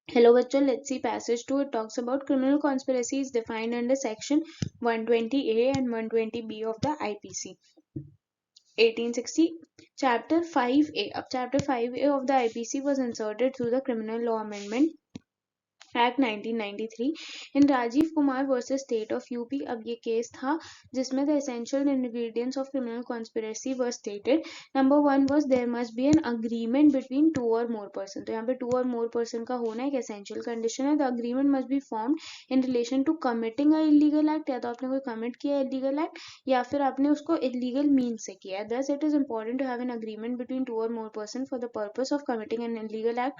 Hello bachcho, let's see passage 2. It talks about criminal conspiracy is defined under section 120A and 120B of the IPC 1860. Chapter 5A. Chapter 5A of the IPC was inserted through the Criminal Law Amendment act 1993 in Rajiv Kumar versus state of UP. अब ये केस था जिसमें the essential ingredients of criminal conspiracy were stated. Number 1 was there must be an agreement between 2 or more person. तो यहाँ पे 2 or more person का होना एक एसेंशियल कंडीशन है। The agreement must be formed in relation to committing a illegal act, या तो आपने कोई कमिट किया इलीगल एक्ट या फिर आपने उसको इलीगल मीन से किया है। Thus it is important to have an agreement between 2 or more person for the purpose of committing an illegal act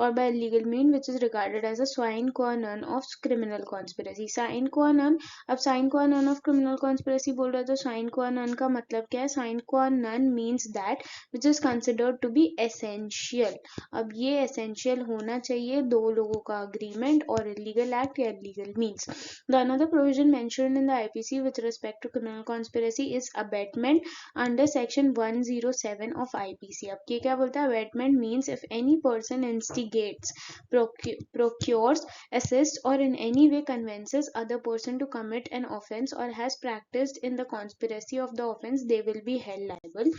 or by legal mean which is regarded as a sine qua non of criminal conspiracy। sine qua non, अब sine qua non of criminal conspiracy बोल रहा है तो sine qua non का मतलब क्या है? sine qua non means that which is considered to be essential। अब ये essential होना चाहिए दो लोगों का agreement और illegal act या illegal means। The another provision mentioned in the IPC with respect to criminal conspiracy is abatement under section 107 of IPC। अब ये क्या बोलता है? abatement means if any person instigates, procures, assists or in any way convinces other person to commit an offence or has practiced in the conspiracy of the offence, they will be held liable।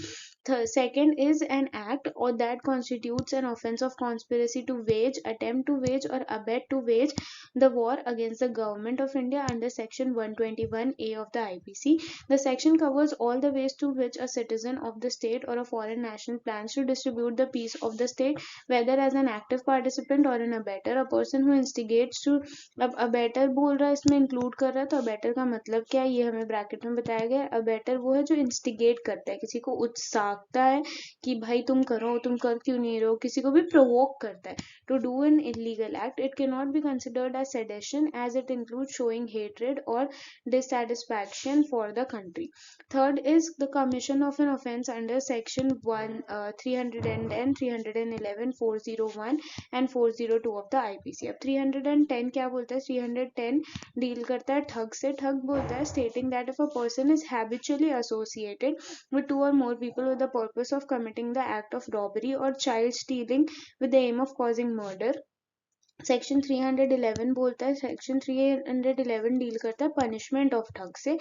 Second is an act or that constitutes an offence of conspiracy to wage, attempt to wage or abet to wage the war against the government of India under section 121A of the IPC। The section covers all the ways to which a citizen of the state or a foreign national plans to distribute the peace of the state, whether as an active participant or an abettor। A person who instigates to, अब abettor बोल रहा है इसमें include कर रहा है, तो abettor का मतलब क्या है ये हमें ब्रैकेट में बताया गया है। अबेटर वो है जो इंस्टिगेट करता है, किसी को उत्साहता है कि भाई तुम करो, तुम कर क्यों नहीं रहे हो, किसी को भी प्रोवोक करता है to do an illegal act. It can not be considered as sedition as it include showing hatred or dissatisfaction for the country। Third is the commission of an offence under section 310, 311, 401 and 402 of the IPC। अब 310 क्या बोलता है? 310 deal करता है ठग से। ठग बोलता है stating that if a person is habitually associated with two or more people with the purpose of committing the act of robbery or child stealing with the aim of causing murder। Section 311 बोलता है, section 311 deal करता है punishment of ठग से।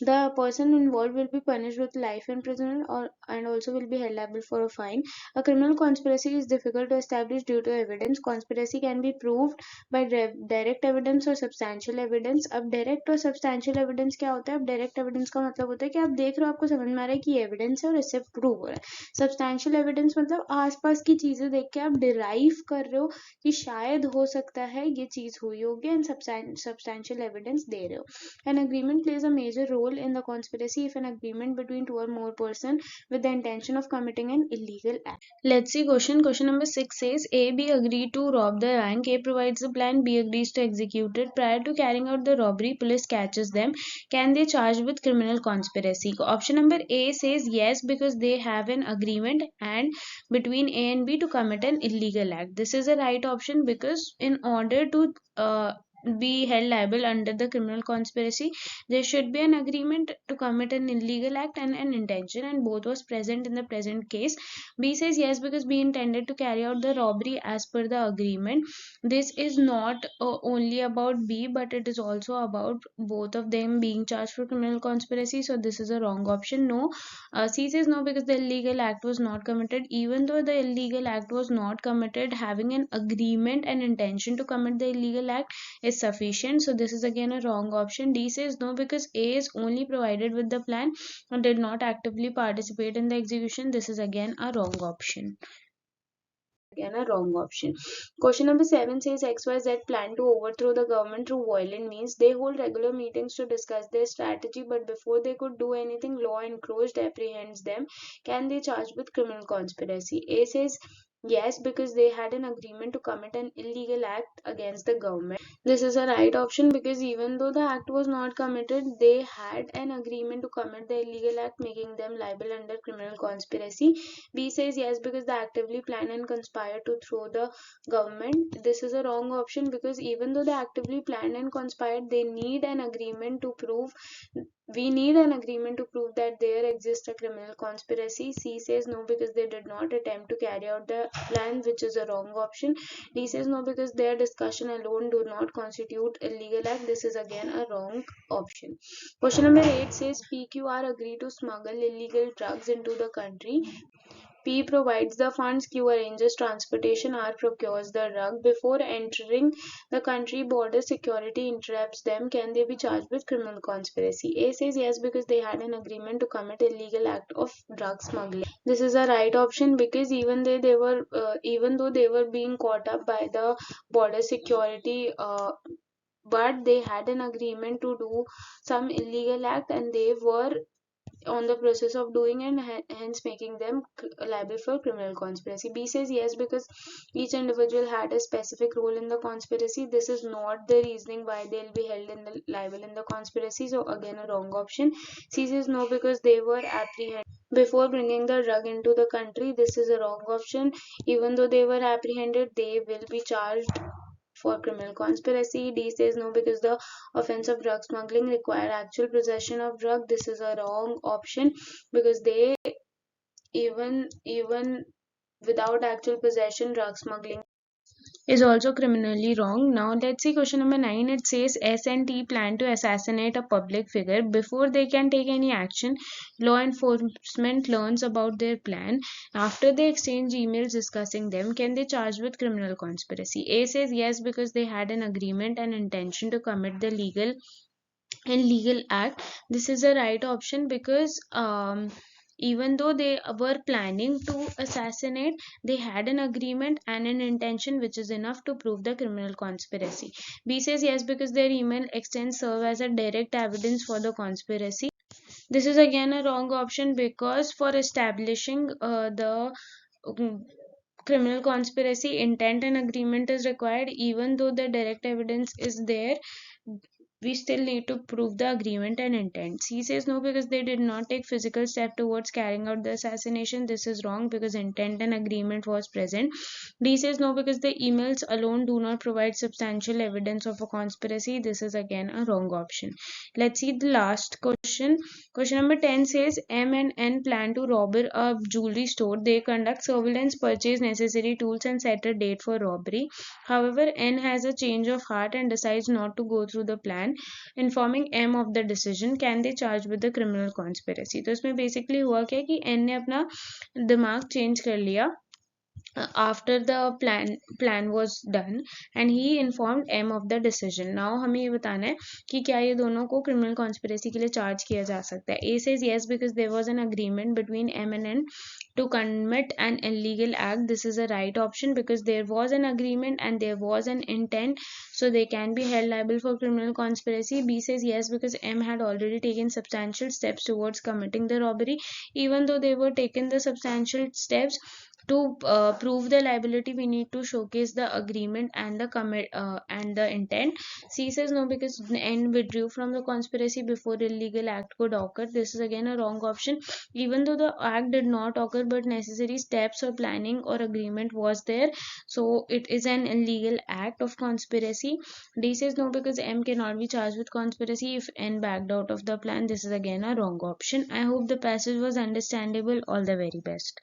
The person involve will be punished with life imprisonment और and also will be held liable for a fine. A criminal conspiracy is difficult to establish due to evidence. Conspiracy can be proved by direct evidence और substantial evidence. अब direct और substantial evidence क्या होता है? अब direct evidence का मतलब होता है कि आप देख रहे हो, आपको समझ में आ रहा है कि एविडेंस है और इससे प्रूव हो रहा है। सब्सटैंशियल एविडेंस मतलब आसपास की चीजें देख के आप डिराइव कर रहे हो कि शायद हो सकता है ये चीज हुई होगी एंड सब्सटैंशियल एविडेंस दे रहे हो। An agreement plays a major role in the conspiracy if an agreement between two और more person with the intention of committing an illegal act। Let's see question. Question number 6 says A, B agreed to rob the bank. A provides the plan, B agrees to execute it. Prior to carrying out the robbery, police catches them. Can they charge with criminal conspiracy? Option number A says yes because they have an agreement and between A and B to commit an illegal act. This is a right option because in order to be held liable under the criminal conspiracy, there should be an agreement to commit an illegal act and an intention, and both was present in the present case। B says yes because B intended to carry out the robbery as per the agreement। This is not only about B but it is also about both of them being charged for criminal conspiracy, so this is a wrong option, no। C says no because the illegal act was not committed. Even though the illegal act was not committed, having an agreement and intention to commit the illegal act is sufficient. So this is again a wrong option. D says no because A is only provided with the plan and did not actively participate in the execution. This is again a wrong option. Again a wrong option. Question number 7 says XYZ plan to overthrow the government through violent means. They hold regular meetings to discuss their strategy, but before they could do anything, law encroached, apprehends them. Can they charge with criminal conspiracy? A says yes because they had an agreement to commit an illegal act against the government. This is a right option because even though the act was not committed, they had an agreement to commit the illegal act, making them liable under criminal conspiracy. B says yes because they actively plan and conspire to throw the government. This is a wrong option because even though they actively planned and conspired, they need an agreement to prove We need an agreement to prove that there exists a criminal conspiracy. C says no because they did not attempt to carry out the plan, which is a wrong option. D says no because their discussion alone do not constitute a legal act. This is again a wrong option. Question number 8 says PQR agree to smuggle illegal drugs into the country. P provides the funds, Q arranges transportation, R procures the drug. Before entering the country, border security interrupts them. Can they be charged with criminal conspiracy? A says yes because they had an agreement to commit illegal act of drug smuggling. This is a right option because even though they were being caught up by the border security, but they had an agreement to do some illegal act and they were on the process of doing and hence making them liable for criminal conspiracy. B says yes because each individual had a specific role in the conspiracy. This is not the reasoning why they'll be held in the liable in the conspiracy, so again a wrong option. C says no because they were apprehended before bringing the drug into the country. This is a wrong option. Even though they were apprehended, they will be charged for criminal conspiracy. D says no because the offense of drug smuggling require actual possession of drug. This is a wrong option because they even without actual possession, drug smuggling is also criminally wrong. Now let's see question number 9. It says S and T plan to assassinate a public figure. Before they can take any action, law enforcement learns about their plan. After they exchange emails discussing them, can they charge with criminal conspiracy? A says yes because they had an agreement and intention to commit the legal act. This is a right option because even though they were planning to assassinate, they had an agreement and an intention which is enough to prove the criminal conspiracy. B says yes because their email exchange serve as a direct evidence for the conspiracy. This is again a wrong option because for establishing the um, criminal conspiracy, intent and agreement is required. Even though the direct evidence is there, we still need to prove the agreement and intent. C says no because they did not take physical step towards carrying out the assassination. This is wrong because intent and agreement was present. D says no because the emails alone do not provide substantial evidence of a conspiracy. This is again a wrong option. Let's see the last question. Question number 10 says M and N plan to rob a jewelry store. They conduct surveillance, purchase necessary tools, and set a date for robbery. However, N has a change of heart and decides not to go through the plan, informing M of the decision. Can they charge with the criminal conspiracy? तो इसमें basically हुआ क्या कि N ने अपना दिमाग change कर लिया after the plan was done and he informed M of the decision. Now हमें ये बताना है कि क्या ये दोनों को criminal conspiracy के लिए charge किया जा सकता है. A says yes because there was an agreement between M and N to commit an illegal act. This is a right option because there was an agreement and there was an intent, so they can be held liable for criminal conspiracy. B says yes because M had already taken substantial steps towards committing the robbery. Even though they were taken the substantial steps to prove the liability, we need to showcase the agreement and the intent. C says no because N withdrew from the conspiracy before illegal act could occur. This is again a wrong option. Even though the act did not occur, but necessary steps or planning or agreement was there, so it is an illegal act of conspiracy. D says no because M cannot be charged with conspiracy if N backed out of the plan. This is again a wrong option. I hope the passage was understandable. All the very best.